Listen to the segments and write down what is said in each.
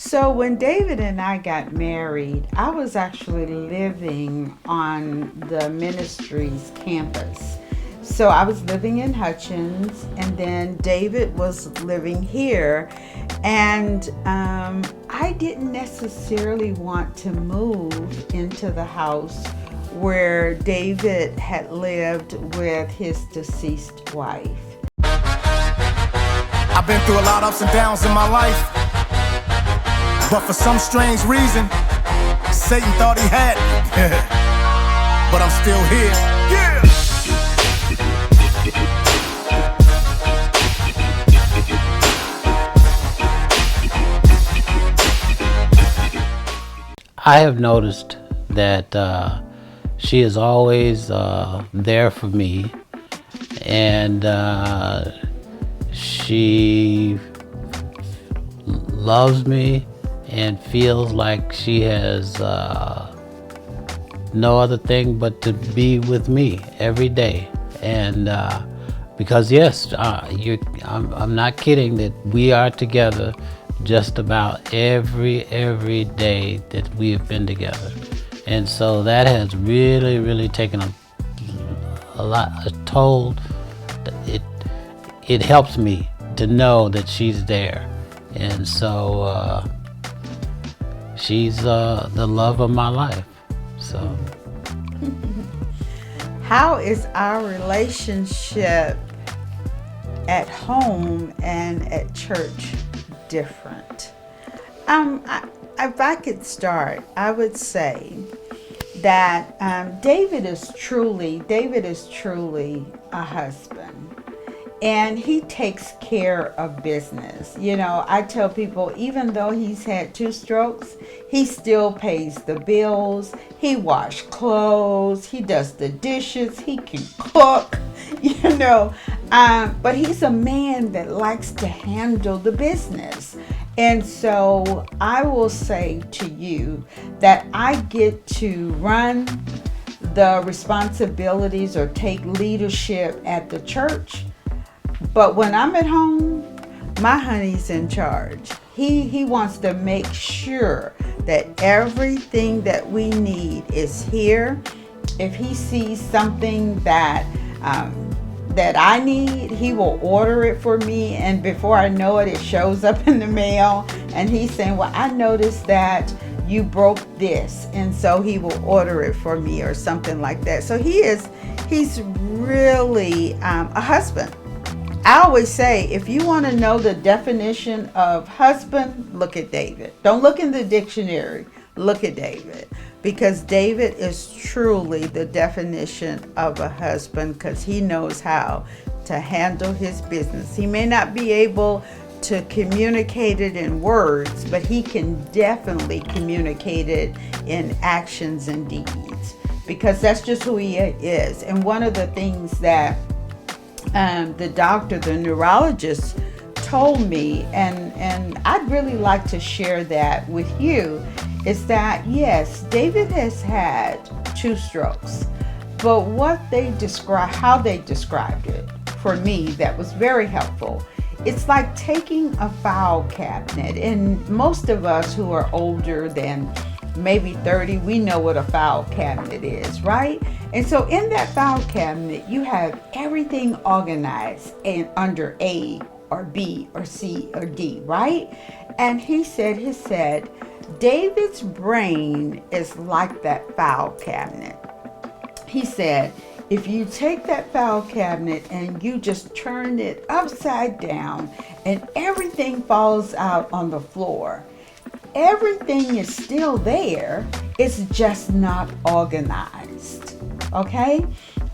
So when David and I got married, I was actually living on the ministry's campus. So I was living in Hutchins, and then David was living here. And I didn't necessarily want to move into the house where David had lived with his deceased wife. I've been through a lot of ups and downs in my life, but for some strange reason, Satan thought he had me. But I'm still here. Yeah. I have noticed that she is always there for me, and she loves me and feels like she has no other thing but to be with me every day. And because yes, I'm not kidding that we are together just about every day that we have been together. And so that has really taken a toll. It helps me to know that she's there. And so she's the love of my life. So How is our relationship at home and at church different? If I could start, I would say that David is truly a husband. And he takes care of business. You know, I tell people, even though he's had 2 strokes, he still pays the bills. He washes clothes. He does the dishes. He can cook, you know. But he's a man that likes to handle the business. And so I will say to you that I get to run the responsibilities or take leadership at the church. But when I'm at home, my honey's in charge. He wants to make sure that everything that we need is here. If he sees something that I need, he will order it for me, and before I know it, it shows up in the mail. And he's saying, "Well, I noticed that you broke this," and so he will order it for me or something like that. So he's really a husband. I always say, if you want to know the definition of husband, look at David. Don't look in the dictionary. Look at David. Because David is truly the definition of a husband, because he knows how to handle his business. He may not be able to communicate it in words, but he can definitely communicate it in actions and deeds, because that's just who he is. And one of the things that the neurologist told me, and I'd really like to share that with you, is that yes, David has had 2 strokes, but how they described it for me, that was very helpful. It's like taking a file cabinet, and most of us who are older than maybe 30, we know what a file cabinet is, right? And so in that file cabinet, you have everything organized and under A or B or C or D, right? And he said, David's brain is like that file cabinet. He said, if you take that file cabinet and you just turn it upside down and everything falls out on the floor, everything is still there, it's just not organized, okay?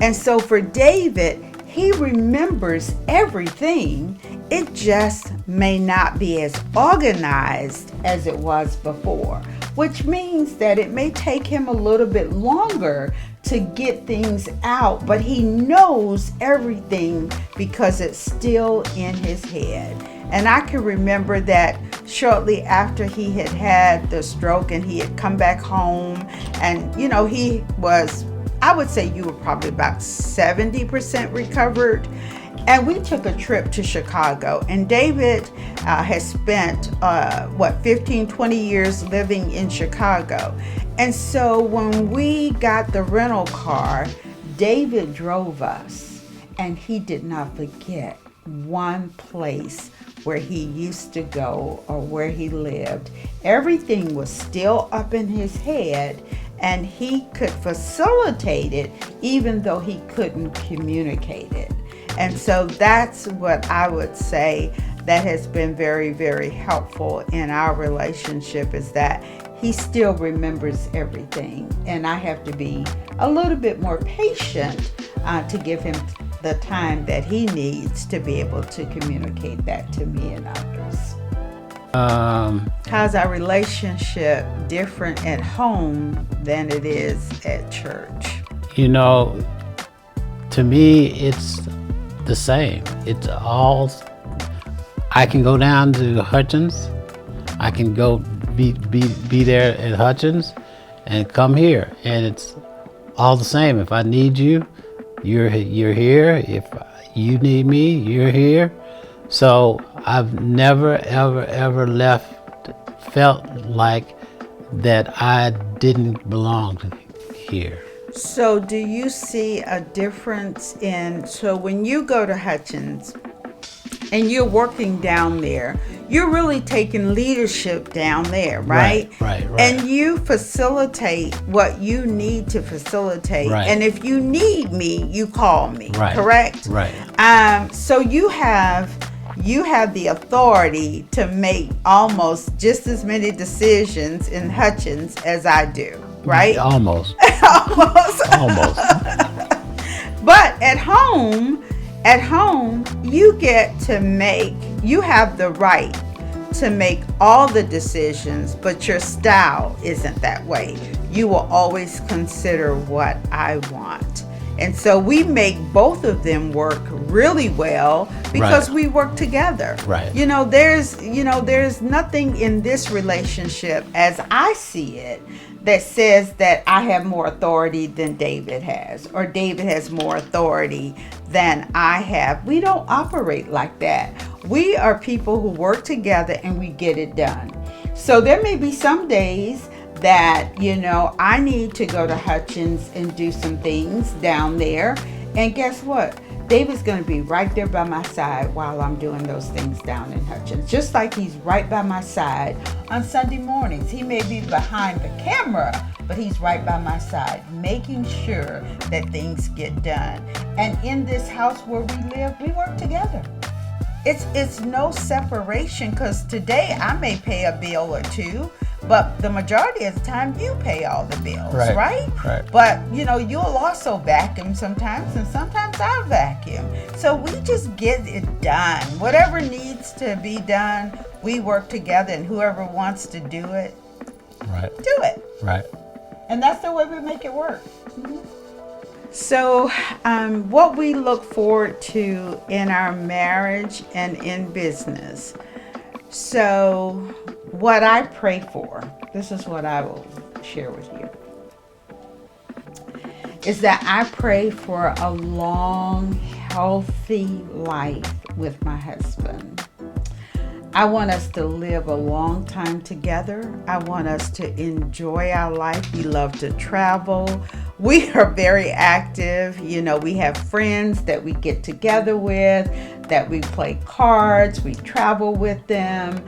And so for David, he remembers everything, it just may not be as organized as it was before, which means that it may take him a little bit longer to get things out, but he knows everything because it's still in his head. And I can remember that shortly after he had had the stroke and he had come back home, and he was, I would say you were probably about 70% recovered. And we took a trip to Chicago, and David has spent 15, 20 years living in Chicago. And so when we got the rental car, David drove us, and he did not forget one place where he used to go or where he lived. Everything was still up in his head, and he could facilitate it even though he couldn't communicate it. And so that's what I would say that has been very, very helpful in our relationship, is that he still remembers everything. And I have to be a little bit more patient to give him the time that he needs to be able to communicate that to me and others. How's our relationship different at home than it is at church? You know, to me, it's the same. It's all, I can go down to Hutchins, I can go be there at Hutchins and come here, and it's all the same. If I need you, you're here. If you need me, you're here. So I've never ever felt like that I didn't belong here. So do you see a difference so when you go to Hutchins and you're working down there, you're really taking leadership down there, right? Right. And you facilitate what you need to facilitate. Right. And if you need me, you call me, Right. correct? Right. So you have the authority to make almost just as many decisions in Hutchins as I do, right? Almost. Almost. But at home, you have the right to make all the decisions, but your style isn't that way. You will always consider what I want. And so we make both of them work really well because we work together. Right. There's nothing in this relationship, as I see it, that says that I have more authority than David has, or David has more authority than I have. We don't operate like that. We are people who work together and we get it done. So there may be some days that, I need to go to Hutchins and do some things down there. And guess what? David's going to be right there by my side while I'm doing those things down in Hutchins. Just like he's right by my side on Sunday mornings. He may be behind the camera, but he's right by my side, making sure that things get done. And in this house where we live, we work together. It's no separation, because today I may pay a bill or two, but the majority of the time you pay all the bills, right? But you'll also vacuum sometimes, and sometimes I'll vacuum. So we just get it done. Whatever needs to be done, we work together, and whoever wants to do it, do it. Right. And that's the way we make it work. Mm-hmm. So what we look forward to in our marriage and in business. So what I pray for, this is what I will share with you, is that I pray for a long, healthy life with my husband. I want us to live a long time together. I want us to enjoy our life. We love to travel. We are very active. We have friends that we get together with, that we play cards, we travel with them,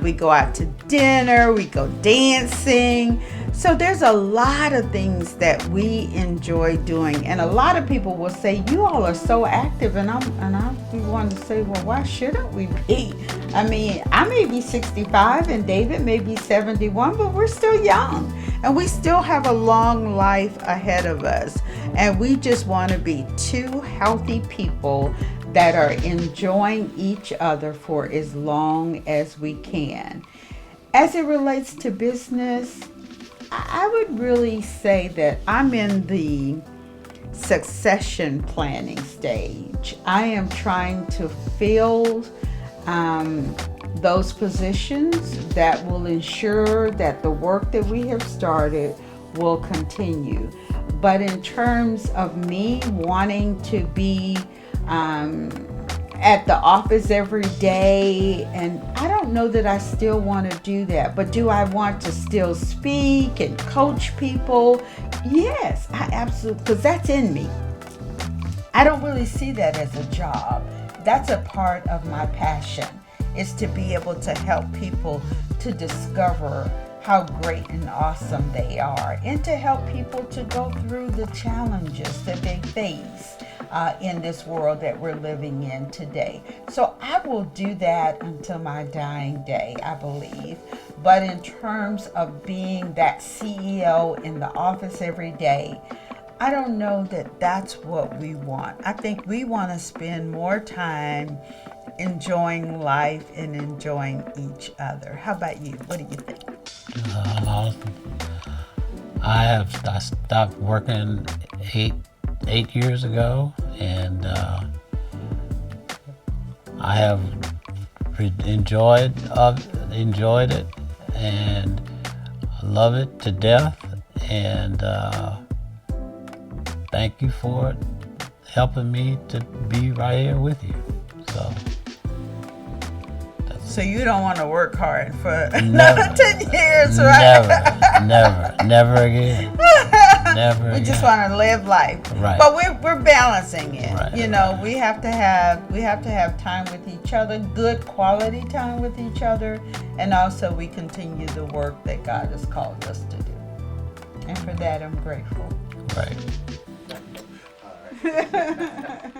we go out to dinner, we go dancing. So there's a lot of things that we enjoy doing. And a lot of people will say, you all are so active. And I'll be wanting to say, well, why shouldn't we be? I mean, I may be 65 and David may be 71, but we're still young. And we still have a long life ahead of us. And we just want to be two healthy people that are enjoying each other for as long as we can. As it relates to business, I would really say that I'm in the succession planning stage. I am trying to fill those positions that will ensure that the work that we have started will continue. But in terms of me wanting to be at the office every day, and I don't know that I still want to do that. But do I want to still speak and coach people? Yes, I absolutely, because that's in me. I don't really see that as a job. That's a part of my passion, is to be able to help people to discover how great and awesome they are, and to help people to go through the challenges that they face in this world that we're living in today. So I will do that until my dying day, I believe. But in terms of being that CEO in the office every day, I don't know that that's what we want. I think we want to spend more time enjoying life and enjoying each other. How about you? What do you think? I stopped working eight years ago, and I have enjoyed it, and love it to death, and thank you for helping me to be right here with you. So you don't want to work hard for another 10 years, right? Never again. Never. We just want to live life, right? But we're balancing it. Right, you know, we have to have time with each other, good quality time with each other, and also we continue the work that God has called us to do. And for that, I'm grateful. Right. All right.